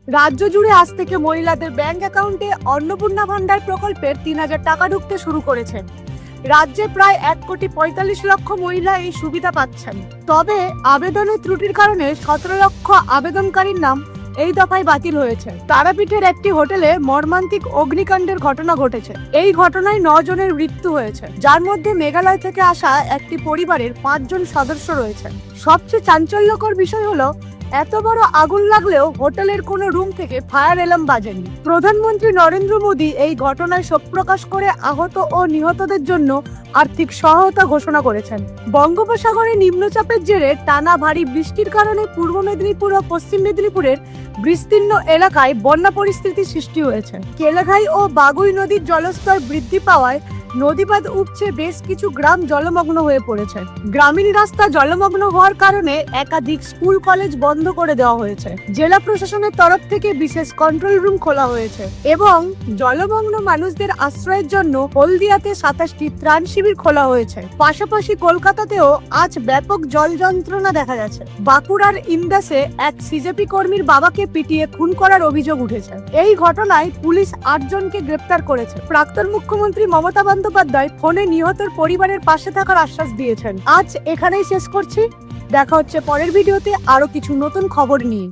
রাজ্য জুড়ে আজ থেকে মহিলাদের ব্যাংক অ্যাকাউন্টে অন্নপূর্ণা ভান্ডার প্রকল্পের 3,000 টাকা ঢুকতে শুরু করেছে। রাজ্যে প্রায় 1,45,00,000 মহিলা এই সুবিধা পাচ্ছেন। তবে আবেদনের ত্রুটির কারণে 17 লক্ষ আবেদনকারীর নাম এই দফায় বাতিল হয়েছে। তারাপীঠের একটি হোটেলে মর্মান্তিক অগ্নিকাণ্ডের ঘটনা ঘটেছে। এই ঘটনায় 9 জনের মৃত্যু হয়েছে, যার মধ্যে মেঘালয় থেকে আসা একটি পরিবারের 5 জন সদস্য রয়েছে। সবচেয়ে চাঞ্চল্যকর বিষয় হলো, এত বড় আগুন লাগলেও হোটেলের কোনো রুম থেকে ফায়ার অ্যালার্ম বাজেনি। প্রধানমন্ত্রী নরেন্দ্র মোদী এই ঘটনায় শোক প্রকাশ করে আহত ও নিহতদের জন্য আর্থিক সহায়তা ঘোষণা করেছেন। বঙ্গোপসাগরে নিম্নচাপের জেরে টানা ভারী বৃষ্টির কারণে পূর্ব মেদিনীপুর ও পশ্চিম মেদিনীপুরের বিস্তীর্ণ এলাকায় বন্যা পরিস্থিতি সৃষ্টি হয়েছে। কেলাঘাই ও বাগুই নদীর জলস্তর বৃদ্ধি পাওয়ায় নদীবাঁধ উপচে বেশ কিছু গ্রাম জলমগ্ন হয়ে পড়েছে। গ্রামীণ রাস্তা জলমগ্ন হওয়ার কারণে একাধিক স্কুল কলেজ বন্ধ করে দেওয়া হয়েছে। জেলা প্রশাসনের তরফ থেকে বিশেষ কন্ট্রোল রুম খোলা হয়েছে এবং জলমগ্ন মানুষদের আশ্রয়ের জন্য হলদিয়াতে 27টি ত্রাণ শিবির খোলা হয়েছে। পাশাপাশি কলকাতাতেও আজ ব্যাপক জল যন্ত্রণা দেখা গেছে। বাঁকুড়ার ইন্দাসে এক সিজেপি কর্মীর বাবাকে পিটিয়ে খুন করার অভিযোগ উঠেছে। এই ঘটনায় পুলিশ 8 জনকে গ্রেপ্তার করেছে। প্রাক্তন মুখ্যমন্ত্রী মমতা বন্দ্যোপাধ্যায় ফোনে নিহতের পরিবারের পাশে থাকার আশ্বাস দিয়েছেন। আজ এখানেই শেষ করছি। দেখা হচ্ছে পরের ভিডিওতে আরো কিছু নতুন খবর নিয়ে।